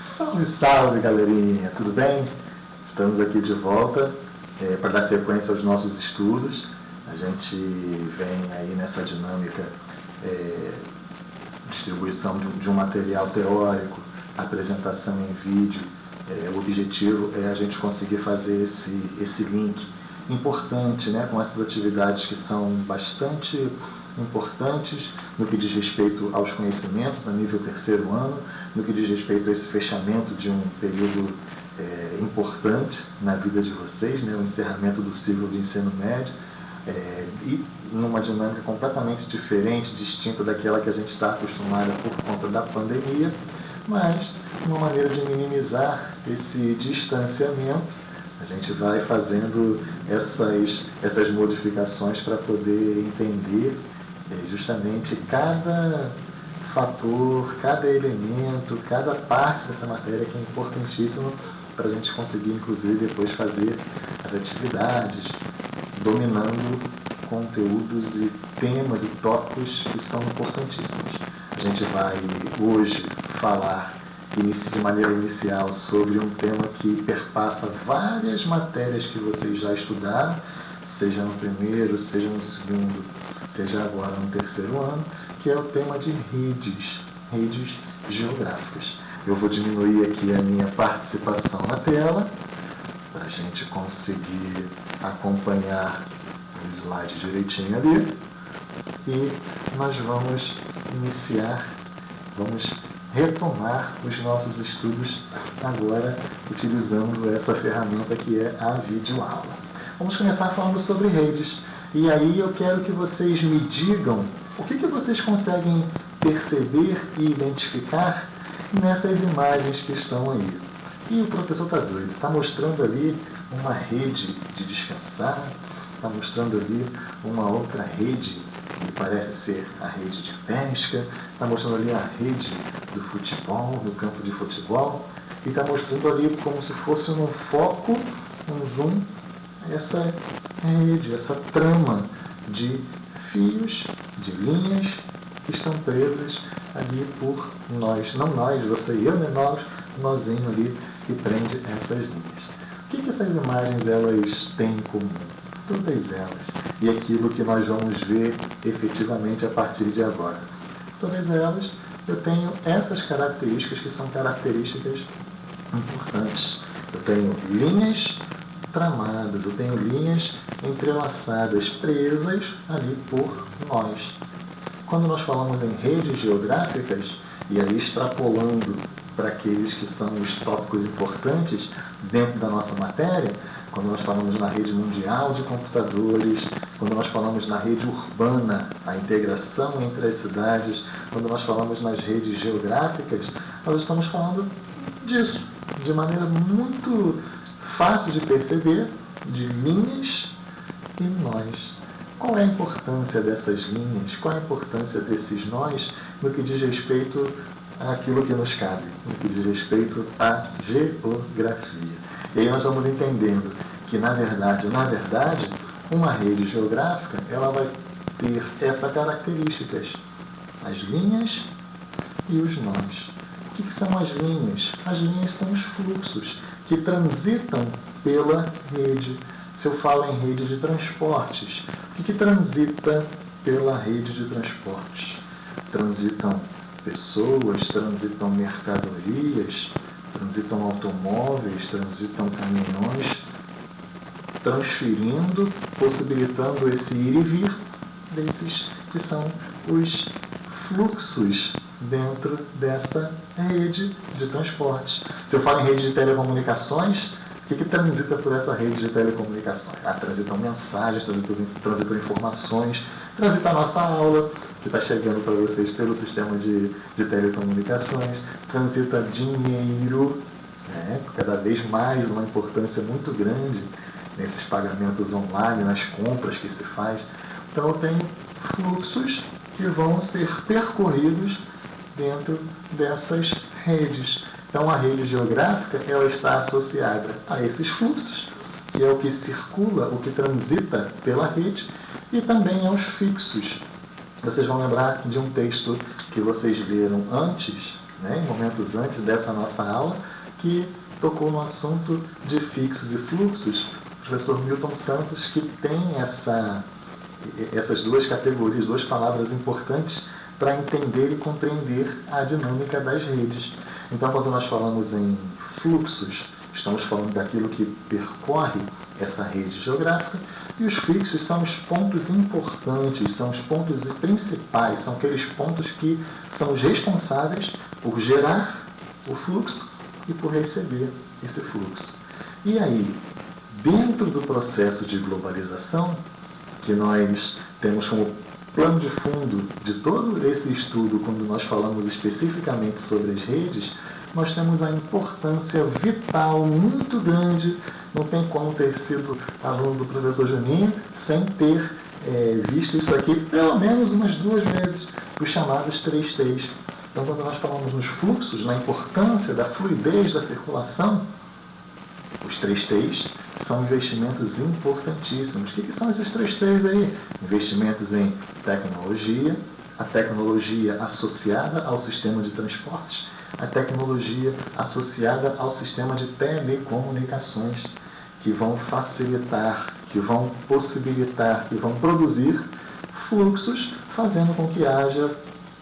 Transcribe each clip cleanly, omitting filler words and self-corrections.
Salve, salve, galerinha! Tudo bem? Estamos aqui de volta para dar sequência aos nossos estudos. A gente vem aí nessa dinâmica distribuição de um material teórico, apresentação em vídeo. O objetivo é a gente conseguir fazer esse link importante, né, com essas atividades que são bastante importantes no que diz respeito aos conhecimentos a nível terceiro ano, no que diz respeito a esse fechamento de um período importante na vida de vocês, né, o encerramento do ciclo de ensino médio, e numa dinâmica completamente diferente, distinta daquela que a gente está acostumado por conta da pandemia, mas uma maneira de minimizar esse distanciamento. A gente vai fazendo essas modificações para poder entender justamente cada fator, cada elemento, cada parte dessa matéria que é importantíssima para a gente conseguir, inclusive, depois fazer as atividades, dominando conteúdos e temas e tópicos que são importantíssimos. A gente vai hoje falar de maneira inicial sobre um tema que perpassa várias matérias que vocês já estudaram, seja no primeiro, seja no segundo, seja agora no terceiro ano, que é o tema de redes geográficas. Eu vou diminuir aqui a minha participação na tela, para a gente conseguir acompanhar o slide direitinho ali, e nós vamos iniciar, vamos retomar os nossos estudos agora utilizando essa ferramenta que é a videoaula. Vamos começar falando sobre redes. E aí eu quero que vocês me digam o que vocês conseguem perceber e identificar nessas imagens que estão aí. E o professor está doido, está mostrando ali uma rede de descansar, está mostrando ali uma outra rede que parece ser a rede de pesca, está mostrando ali a rede do futebol, do campo de futebol, e está mostrando ali como se fosse um foco, um zoom, essa rede, essa trama de fios, de linhas que estão presas ali por nós, não nós, você e eu, né? Nozinho ali que prende essas linhas. O que essas imagens elas têm em comum? Todas elas. E aquilo que nós vamos ver efetivamente a partir de agora. Todas elas, eu tenho essas características que são características importantes. Eu tenho linhas tramadas, eu tenho linhas entrelaçadas, presas ali por nós. Quando nós falamos em redes geográficas, e aí extrapolando para aqueles que são os tópicos importantes dentro da nossa matéria, quando nós falamos na rede mundial de computadores, quando nós falamos na rede urbana, a integração entre as cidades, quando nós falamos nas redes geográficas, nós estamos falando disso, de maneira muito fácil de perceber, de linhas e nós. Qual é a importância dessas linhas? Qual é a importância desses nós no que diz respeito àquilo que nos cabe, no que diz respeito à geografia? E aí nós vamos entendendo que, na verdade, uma rede geográfica ela vai ter essas características, as linhas e os nós. O que são as linhas? As linhas são os fluxos que transitam pela rede. Se eu falo em rede de transportes, o que transita pela rede de transportes? Transitam pessoas, transitam mercadorias, transitam automóveis, transitam caminhões, transferindo, possibilitando esse ir e vir desses que são os fluxos dentro dessa rede de transportes. Se eu falo em rede de telecomunicações, o que transita por essa rede de telecomunicações? Transitam mensagens, transitam informações, transita a nossa aula, que está chegando para vocês pelo sistema de telecomunicações, transita dinheiro, né? Cada vez mais uma importância muito grande nesses pagamentos online, nas compras que se faz. Então eu tenho fluxos que vão ser percorridos dentro dessas redes. Então a rede geográfica ela está associada a esses fluxos, que é o que circula, o que transita pela rede, e também aos fixos. Vocês vão lembrar de um texto que vocês leram antes, né, em momentos antes dessa nossa aula, que tocou no assunto de fixos e fluxos. O professor Milton Santos, que tem essas duas categorias, duas palavras importantes para entender e compreender a dinâmica das redes. Então, quando nós falamos em fluxos, estamos falando daquilo que percorre essa rede geográfica, e os fixos são os pontos importantes, são os pontos principais, são aqueles pontos que são os responsáveis por gerar o fluxo e por receber esse fluxo. E aí, dentro do processo de globalização, que nós temos como plano de fundo de todo esse estudo, quando nós falamos especificamente sobre as redes, nós temos a importância vital muito grande. Não tem como ter sido aluno do professor Juninho sem ter visto isso aqui pelo menos umas 2 vezes, os chamados 3 T's. Então, quando nós falamos nos fluxos, na importância da fluidez da circulação, os 3 T's são investimentos importantíssimos. O que são esses 3 T's aí? Investimentos em tecnologia, a tecnologia associada ao sistema de transporte, a tecnologia associada ao sistema de telecomunicações, que vão facilitar, que vão possibilitar, que vão produzir fluxos, fazendo com que haja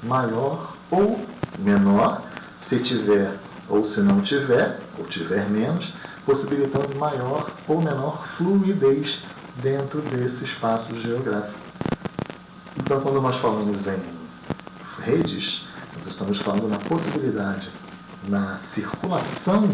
maior ou menor, se tiver ou se não tiver, ou tiver menos, possibilitando maior ou menor fluidez dentro desse espaço geográfico. Então, quando nós falamos em redes, nós estamos falando na possibilidade, na circulação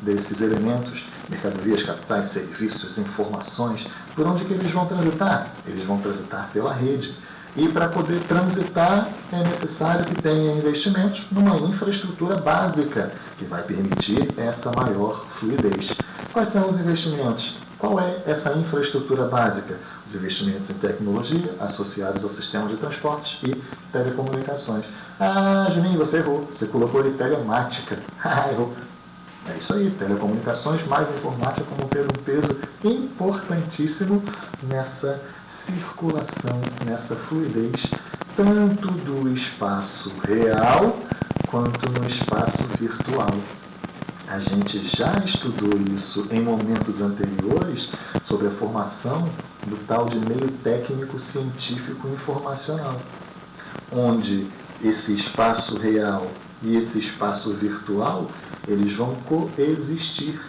desses elementos, mercadorias, capitais, serviços, informações, por onde que eles vão transitar? Eles vão transitar pela rede. E para poder transitar é necessário que tenha investimentos numa infraestrutura básica que vai permitir essa maior fluidez. Quais são os investimentos? Qual é essa infraestrutura básica? Os investimentos em tecnologia associados ao sistema de transportes e telecomunicações. Ah, Juninho, você errou. Você colocou ali telemática. Ah, errou. É isso aí, telecomunicações mais informática como ter um peso importantíssimo nessa circulação, nessa fluidez, tanto do espaço real quanto no espaço virtual. A gente já estudou isso em momentos anteriores sobre a formação do tal de meio técnico científico informacional, onde esse espaço real e esse espaço virtual, eles vão coexistir.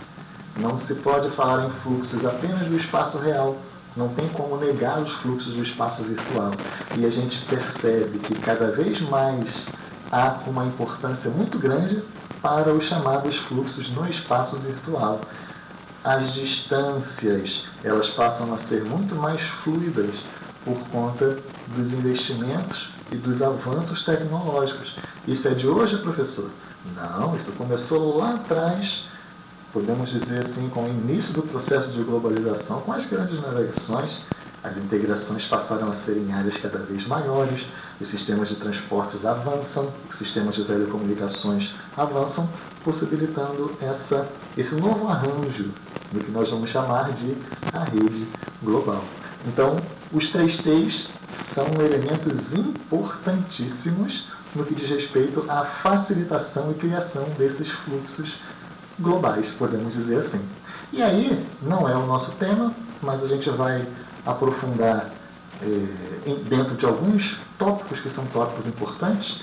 Não se pode falar em fluxos apenas do espaço real, não tem como negar os fluxos do espaço virtual. E a gente percebe que cada vez mais há uma importância muito grande para os chamados fluxos no espaço virtual. As distâncias, elas passam a ser muito mais fluidas por conta dos investimentos e dos avanços tecnológicos. Isso é de hoje, professor? Não, isso começou lá atrás, podemos dizer assim, com o início do processo de globalização, com as grandes navegações. As integrações passaram a ser em áreas cada vez maiores, os sistemas de transportes avançam, os sistemas de telecomunicações avançam, possibilitando esse novo arranjo do que nós vamos chamar de a rede global. Então, os 3 T's são elementos importantíssimos no que diz respeito à facilitação e criação desses fluxos globais, podemos dizer assim. E aí, não é o nosso tema, mas a gente vai aprofundar dentro de alguns tópicos que são tópicos importantes,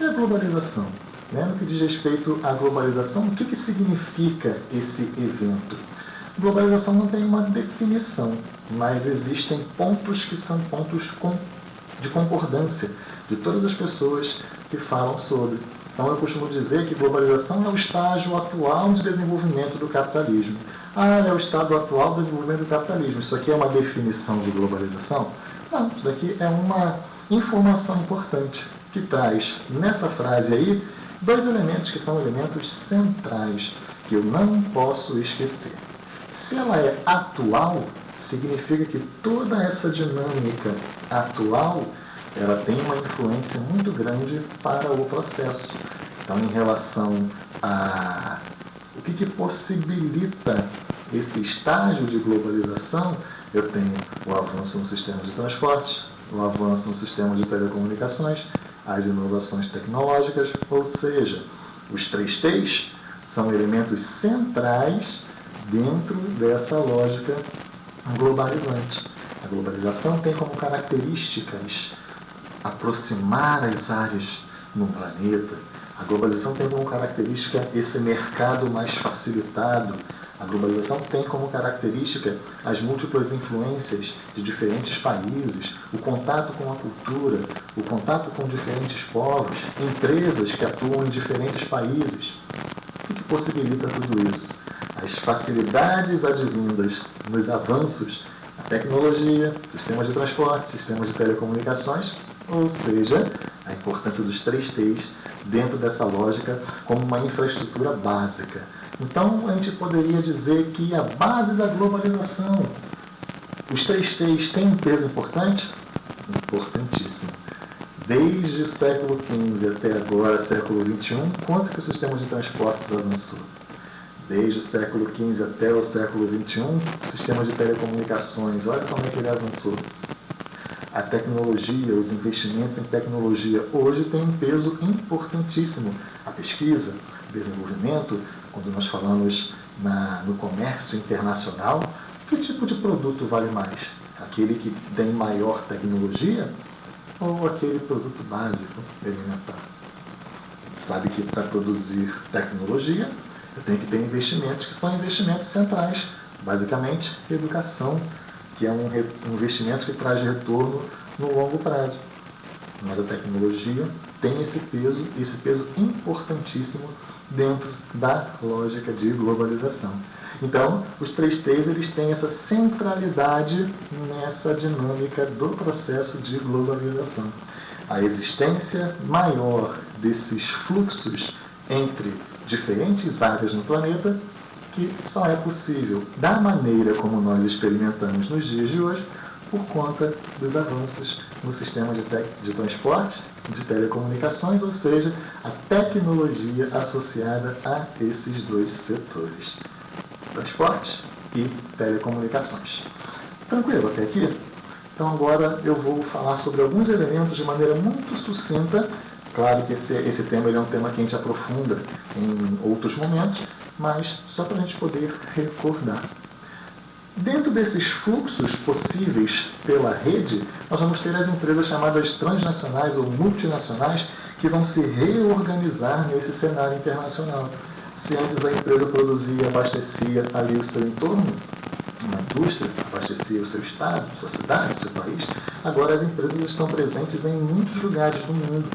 é a globalização. No que diz respeito à globalização, o que significa esse evento? Globalização não tem uma definição, mas existem pontos que são pontos de concordância de todas as pessoas que falam sobre. Então, eu costumo dizer que globalização é o estágio atual de desenvolvimento do capitalismo. Ah, é o estado atual do desenvolvimento do capitalismo. Isso aqui é uma definição de globalização? Não, isso daqui é uma informação importante que traz, nessa frase aí, 2 elementos que são elementos centrais, que eu não posso esquecer. Se ela é atual, significa que toda essa dinâmica atual, ela tem uma influência muito grande para o processo. Então, em relação a o que possibilita esse estágio de globalização, eu tenho o avanço no sistema de transporte, o avanço no sistema de telecomunicações, as inovações tecnológicas, ou seja, Os 3Ts são elementos centrais dentro dessa lógica globalizante. A globalização tem como características aproximar as áreas no planeta. A globalização tem como característica esse mercado mais facilitado. A globalização tem como característica as múltiplas influências de diferentes países, o contato com a cultura, o contato com diferentes povos, empresas que atuam em diferentes países. O que possibilita tudo isso? As facilidades advindas nos avanços da tecnologia, sistemas de transporte, sistemas de telecomunicações, ou seja, a importância dos 3Ts dentro dessa lógica como uma infraestrutura básica. Então, a gente poderia dizer que a base da globalização, os 3Ts têm um peso importante? Importantíssimo. Desde o século XV até agora, século XXI, quanto que o sistema de transportes avançou? Desde o século XV até o século XXI, o sistema de telecomunicações, olha como é que ele avançou. A tecnologia, os investimentos em tecnologia hoje têm um peso importantíssimo. A pesquisa, o desenvolvimento, quando nós falamos no comércio internacional, que tipo de produto vale mais? Aquele que tem maior tecnologia ou aquele produto básico, elementar? A gente sabe que para produzir tecnologia, eu tenho que ter investimentos que são investimentos centrais, basicamente educação, que é um investimento que traz retorno no longo prazo. Mas a tecnologia tem esse peso importantíssimo dentro da lógica de globalização. Então, os 3Ts eles têm essa centralidade nessa dinâmica do processo de globalização. A existência maior desses fluxos entre diferentes áreas no planeta, que só é possível da maneira como nós experimentamos nos dias de hoje, por conta dos avanços no sistema de transporte, de telecomunicações, ou seja, a tecnologia associada a esses dois setores, transporte e telecomunicações. Tranquilo até aqui? Então agora eu vou falar sobre alguns elementos de maneira muito sucinta. Claro que esse tema é um tema que a gente aprofunda em outros momentos, mas só para a gente poder recordar. Dentro desses fluxos possíveis pela rede, nós vamos ter as empresas chamadas transnacionais ou multinacionais que vão se reorganizar nesse cenário internacional. Se antes a empresa produzia e abastecia ali o seu entorno, uma indústria, abastecia o seu estado, sua cidade, seu país, agora as empresas estão presentes em muitos lugares do mundo.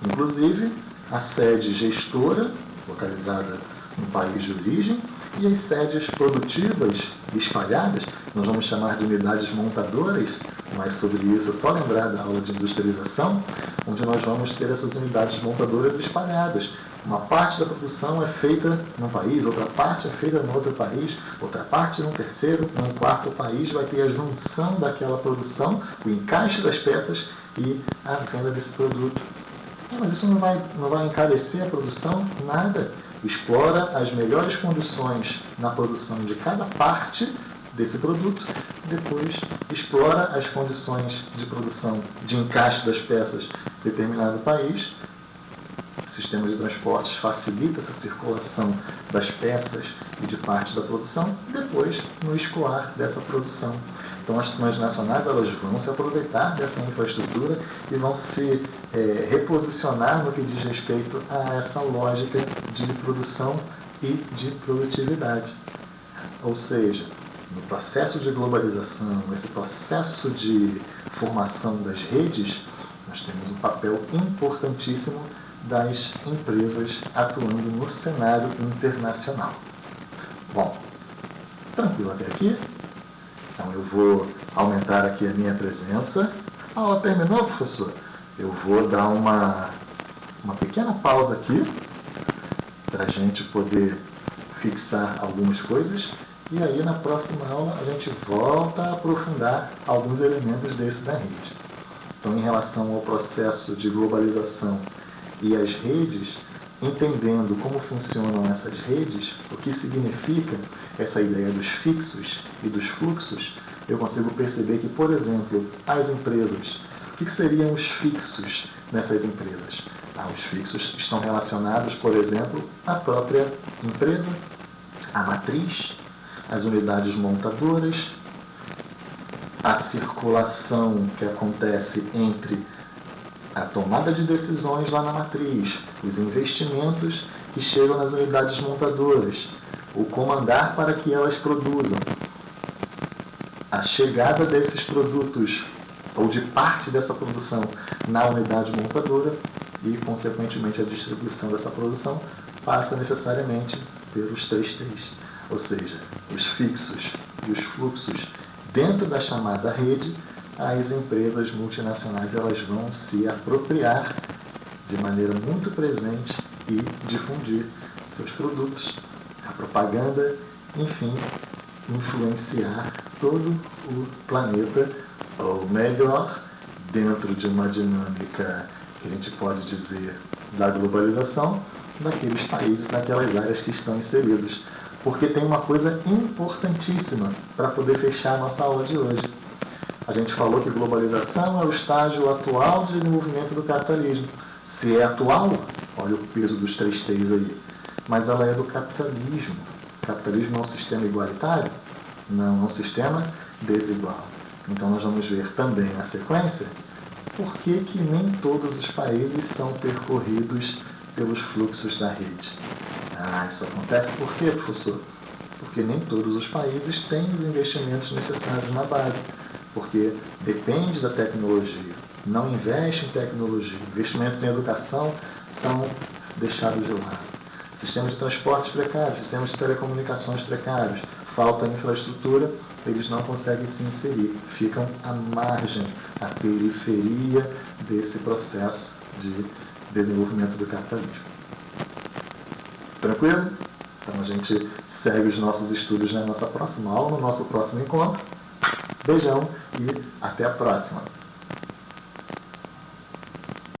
Inclusive, a sede gestora, localizada no país de origem, e as sedes produtivas espalhadas, nós vamos chamar de unidades montadoras, mas sobre isso é só lembrar da aula de industrialização, onde nós vamos ter essas unidades montadoras espalhadas. Uma parte da produção é feita num país, outra parte é feita no outro país, outra parte num terceiro, num quarto país, vai ter a junção daquela produção, o encaixe das peças e a venda desse produto. Mas isso não vai encarecer a produção? Nada. Explora as melhores condições na produção de cada parte desse produto, depois explora as condições de produção de encaixe das peças em determinado país. O sistema de transportes facilita essa circulação das peças e de parte da produção, depois no escoar dessa produção. Então as transnacionais elas vão se aproveitar dessa infraestrutura e vão se reposicionar no que diz respeito a essa lógica de produção e de produtividade. Ou seja, no processo de globalização, esse processo de formação das redes, nós temos um papel importantíssimo das empresas atuando no cenário internacional. Bom, tranquilo até aqui? Então eu vou aumentar aqui a minha presença. A aula terminou, professor? Eu vou dar uma pequena pausa aqui para a gente poder fixar algumas coisas e aí na próxima aula a gente volta a aprofundar alguns elementos desse da rede. Então, em relação ao processo de globalização e as redes, entendendo como funcionam essas redes, o que significa essa ideia dos fixos e dos fluxos, eu consigo perceber que, por exemplo, as empresas, o que seriam os fixos nessas empresas? Os fixos estão relacionados, por exemplo, à própria empresa, à matriz, às unidades montadoras, à circulação que acontece entre a tomada de decisões lá na matriz, os investimentos que chegam nas unidades montadoras, o comandar para que elas produzam, a chegada desses produtos ou de parte dessa produção na unidade montadora e, consequentemente, a distribuição dessa produção passa necessariamente pelos 3 T's, ou seja, os fixos e os fluxos dentro da chamada rede. As empresas multinacionais elas vão se apropriar de maneira muito presente e difundir seus produtos, a propaganda, enfim, influenciar todo o planeta, ou melhor, dentro de uma dinâmica que a gente pode dizer da globalização, daqueles países, daquelas áreas que estão inseridos. Porque tem uma coisa importantíssima para poder fechar a nossa aula de hoje. A gente falou que globalização é o estágio atual de desenvolvimento do capitalismo. Se é atual, olha o peso dos 3 T's aí, mas ela é do capitalismo. O capitalismo é um sistema igualitário? Não, é um sistema desigual. Então nós vamos ver também na sequência por que nem todos os países são percorridos pelos fluxos da rede. Isso acontece por quê, professor? Porque nem todos os países têm os investimentos necessários na base. Porque depende da tecnologia, não investe em tecnologia, investimentos em educação são deixados de lado. Sistemas de transporte precários, sistemas de telecomunicações precários, falta infraestrutura, eles não conseguem se inserir, ficam à margem, à periferia desse processo de desenvolvimento do capitalismo. Tranquilo? Então a gente segue os nossos estudos na nossa próxima aula, no nosso próximo encontro. Beijão e até a próxima!